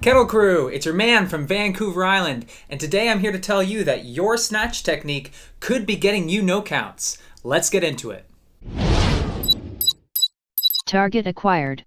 Kettle Crew, it's your man from Vancouver Island, and today I'm here to tell you that your snatch technique could be getting you no counts. Let's get into it. Target acquired.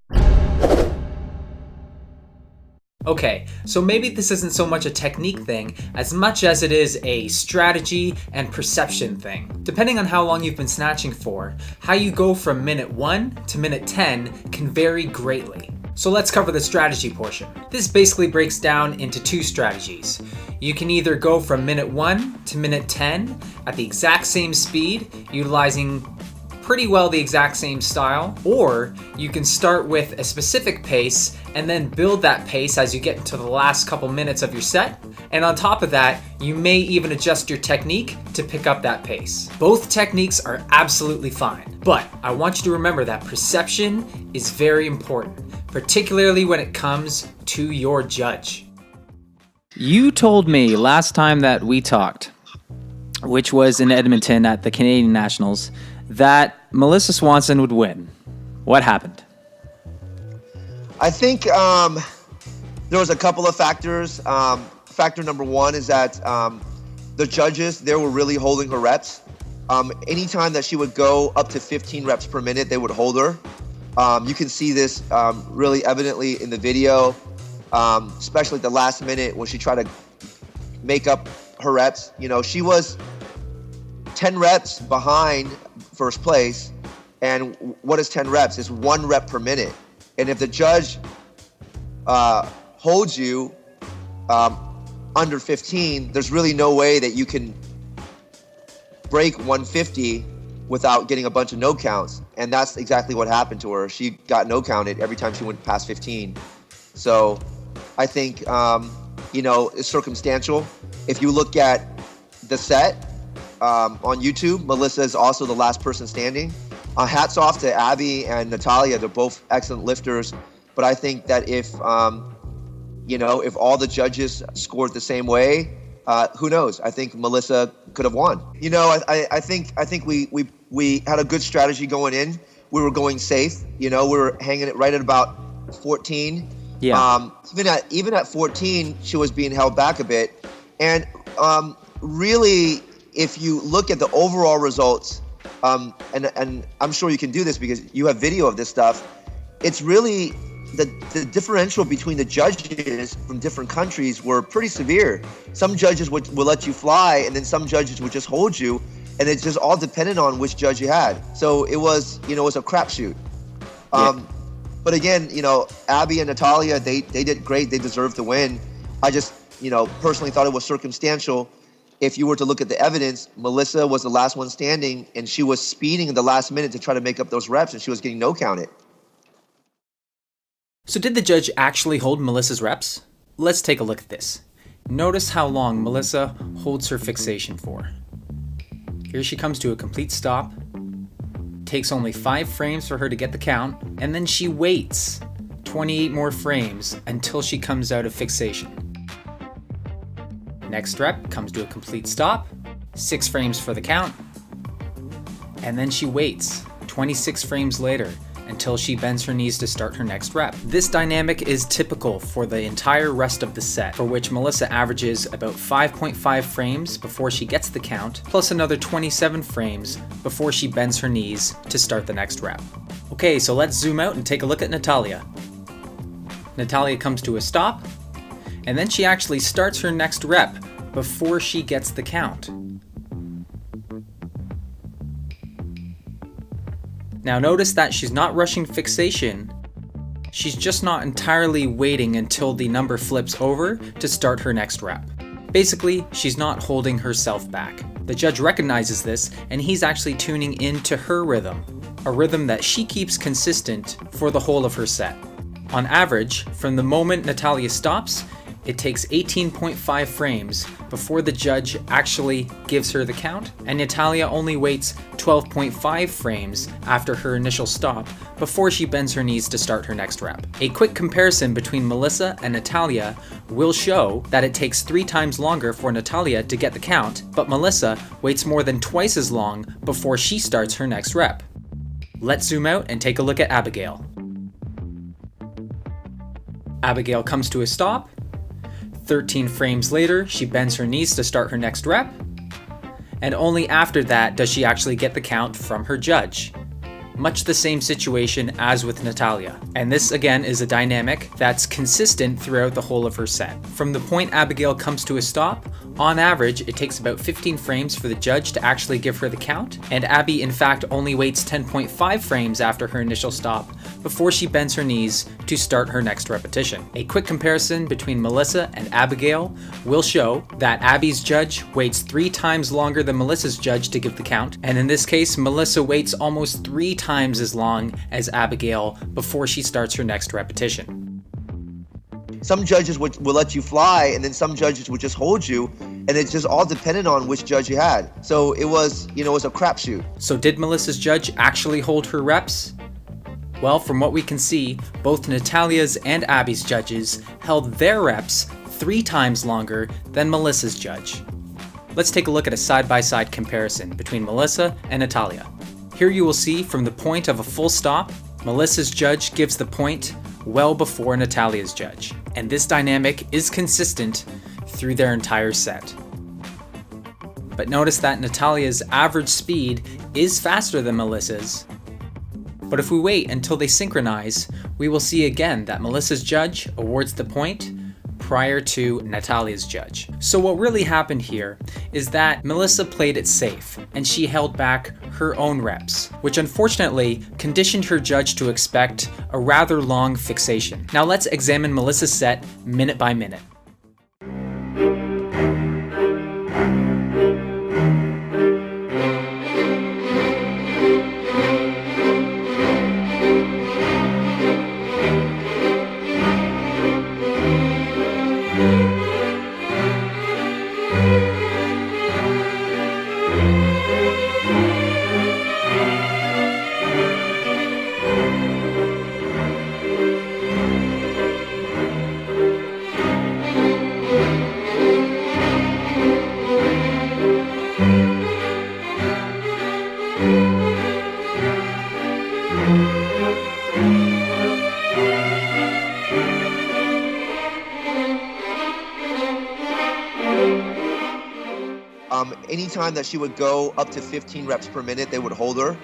Okay, so maybe this isn't so much a technique thing as much as it is a strategy and perception thing. Depending on how long you've been snatching for, how you go from minute 1 to minute 10 can vary greatly. So let's cover the strategy portion. This basically breaks down into two strategies. You can either go from minute 1 to minute 10 at the exact same speed, utilizing pretty well the exact same style, or you can start with a specific pace and then build that pace as you get into the last couple minutes of your set. And on top of that, you may even adjust your technique to pick up that pace. Both techniques are absolutely fine, but I want you to remember that perception is very important, particularly when it comes to your judge. You told me last time that we talked, which was in Edmonton at the Canadian Nationals, that Melissa Swanson would win. What happened? I think there was a couple of factors. Factor number one is that the judges, they were really holding her reps. Anytime that she would go up to 15 reps per minute, they would hold her. You can see this really evidently in the video, especially at the last minute when she tried to make up her reps. You know, she was 10 reps behind first place, and what is 10 reps? It's 1 rep per minute. And if the judge holds you under 15, there's really no way that you can break 150 without getting a bunch of no counts. And that's exactly what happened to her. She got no counted every time she went past 15. So I think, it's circumstantial. If you look at the set on YouTube, Melissa is also the last person standing. Hats off to Abby and Natalia. They're both excellent lifters. But I think that if all the judges scored the same way, who knows? I think Melissa could have won. I think we had a good strategy going in. We were going safe. We were hanging it right at about 14. Yeah. Even at 14, she was being held back a bit. And really, if you look at the overall results, and I'm sure you can do this because you have video of this stuff, it's really the differential between the judges from different countries were pretty severe. Some judges would let you fly, and then some judges would just hold you, and it just all depended on which judge you had. So it was a crapshoot. But again, Abby and Natalia, they did great. They deserved to win. I just, personally thought it was circumstantial. If you were to look at the evidence, Melissa was the last one standing, and she was speeding in the last minute to try to make up those reps, and she was getting no counted. So did the judge actually hold Melissa's reps? Let's take a look at this. Notice how long Melissa holds her fixation for. Here she comes to a complete stop. Takes only 5 frames for her to get the count, and then she waits 28 more frames until she comes out of fixation. Next rep comes to a complete stop, 6 frames for the count, and then she waits 26 frames later until she bends her knees to start her next rep. This dynamic is typical for the entire rest of the set, for which Melissa averages about 5.5 frames before she gets the count, plus another 27 frames before she bends her knees to start the next rep. Okay, so let's zoom out and take a look at Natalia. Natalia comes to a stop, and then she actually starts her next rep before she gets the count. Now notice that she's not rushing fixation, she's just not entirely waiting until the number flips over to start her next rep. Basically, she's not holding herself back. The judge recognizes this, and he's actually tuning into her rhythm, a rhythm that she keeps consistent for the whole of her set. On average, from the moment Natalia stops, it takes 18.5 frames before the judge actually gives her the count, and Natalia only waits 12.5 frames after her initial stop before she bends her knees to start her next rep. A quick comparison between Melissa and Natalia will show that it takes 3 times longer for Natalia to get the count, but Melissa waits more than twice as long before she starts her next rep. Let's zoom out and take a look at Abigail. Abigail comes to a stop. 13 frames later, she bends her knees to start her next rep. And only after that does she actually get the count from her judge. Much the same situation as with Natalia. And this again is a dynamic that's consistent throughout the whole of her set. From the point Abigail comes to a stop, on average it takes about 15 frames for the judge to actually give her the count, and Abby in fact only waits 10.5 frames after her initial stop before she bends her knees to start her next repetition. A quick comparison between Melissa and Abigail will show that Abby's judge waits 3 times longer than Melissa's judge to give the count, and in this case Melissa waits almost 3 times as long as Abigail before she starts her next repetition. Some judges will let you fly, and then some judges would just hold you, and it's just all dependent on which judge you had. So it was, it was a crapshoot. So did Melissa's judge actually hold her reps? Well, from what we can see, both Natalia's and Abby's judges held their reps 3 times longer than Melissa's judge. Let's take a look at a side-by-side comparison between Melissa and Natalia. Here you will see from the point of a full stop, Melissa's judge gives the point well before Natalia's judge, and this dynamic is consistent through their entire set. But notice that Natalia's average speed is faster than Melissa's. But if we wait until they synchronize, we will see again that Melissa's judge awards the point prior to Natalia's judge. So what really happened here is that Melissa played it safe and she held back her own reps, which unfortunately conditioned her judge to expect a rather long fixation. Now let's examine Melissa's set minute by minute. Anytime that she would go up to 15 reps per minute, they would hold her.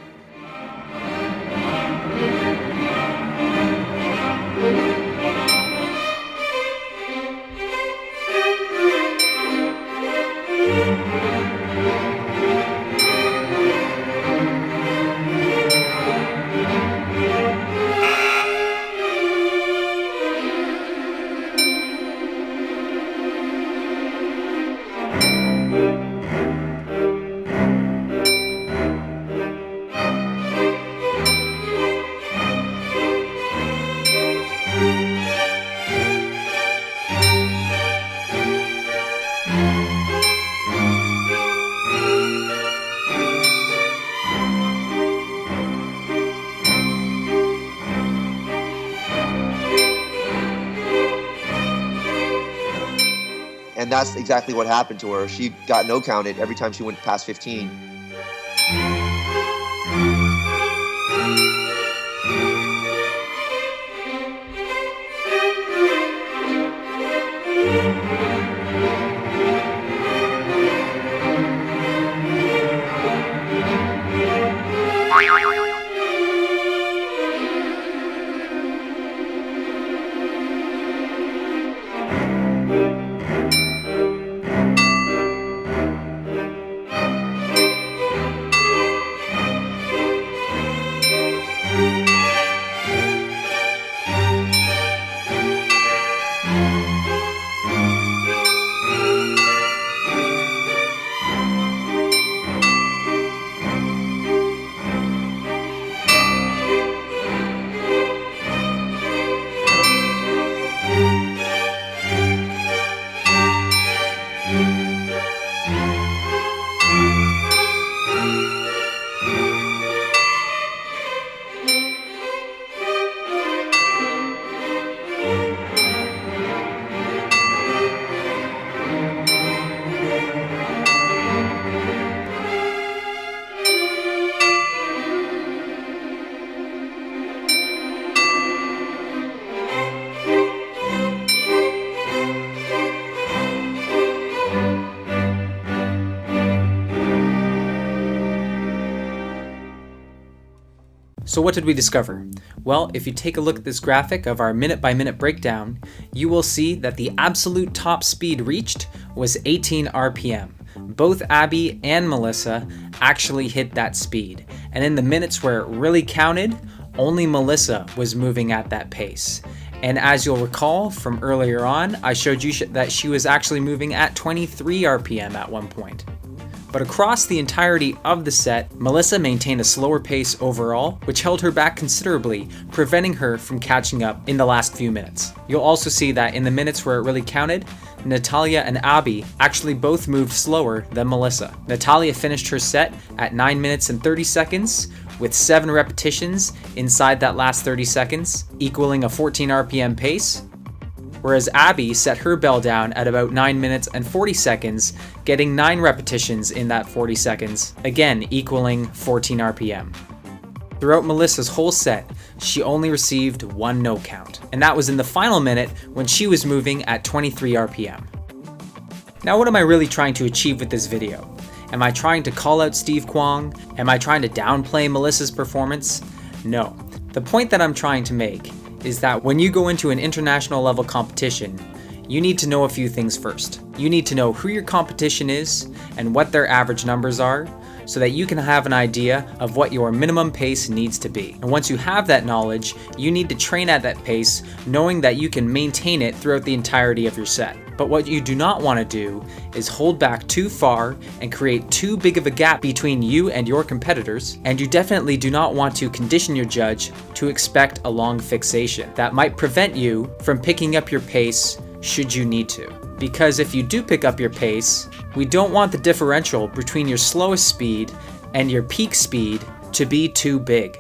And that's exactly what happened to her. She got no counted every time she went past 15. So what did we discover? Well, if you take a look at this graphic of our minute-by-minute breakdown, you will see that the absolute top speed reached was 18 RPM. Both Abby and Melissa actually hit that speed, and in the minutes where it really counted, only Melissa was moving at that pace. And as you'll recall from earlier on, I showed you that she was actually moving at 23 RPM at one point. But across the entirety of the set, Melissa maintained a slower pace overall, which held her back considerably, preventing her from catching up in the last few minutes. You'll also see that in the minutes where it really counted, Natalia and Abby actually both moved slower than Melissa. Natalia finished her set at 9 minutes and 30 seconds, with 7 repetitions inside that last 30 seconds, equaling a 14 RPM pace, whereas Abby set her bell down at about 9 minutes and 40 seconds, getting 9 repetitions in that 40 seconds, again equaling 14 RPM. Throughout Melissa's whole set, she only received 1 no count, and that was in the final minute when she was moving at 23 RPM. Now what am I really trying to achieve with this video? Am I trying to call out Steve Kwong? Am I trying to downplay Melissa's performance? No. The point that I'm trying to make is that when you go into an international level competition, you need to know a few things first. You need to know who your competition is and what their average numbers are, so that you can have an idea of what your minimum pace needs to be. And once you have that knowledge, you need to train at that pace, knowing that you can maintain it throughout the entirety of your set. But what you do not want to do is hold back too far and create too big of a gap between you and your competitors, and you definitely do not want to condition your judge to expect a long fixation. That might prevent you from picking up your pace should you need to. Because if you do pick up your pace, we don't want the differential between your slowest speed and your peak speed to be too big.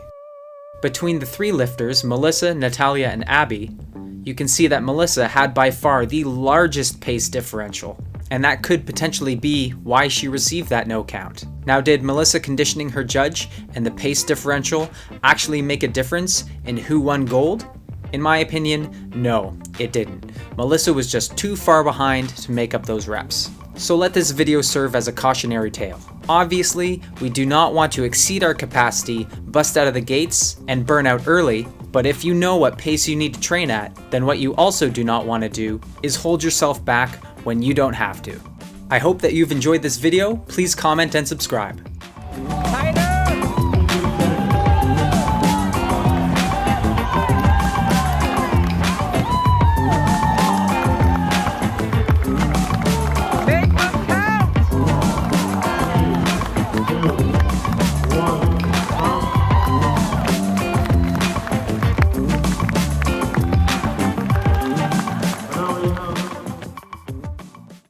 Between the 3 lifters, Melissa, Natalia, and Abby, you can see that Melissa had by far the largest pace differential, and that could potentially be why she received that no count. Now, did Melissa conditioning her judge and the pace differential actually make a difference in who won gold? In my opinion, no, it didn't. Melissa was just too far behind to make up those reps. So let this video serve as a cautionary tale. Obviously, we do not want to exceed our capacity, bust out of the gates, and burn out early, but if you know what pace you need to train at, then what you also do not want to do is hold yourself back when you don't have to. I hope that you've enjoyed this video. Please comment and subscribe.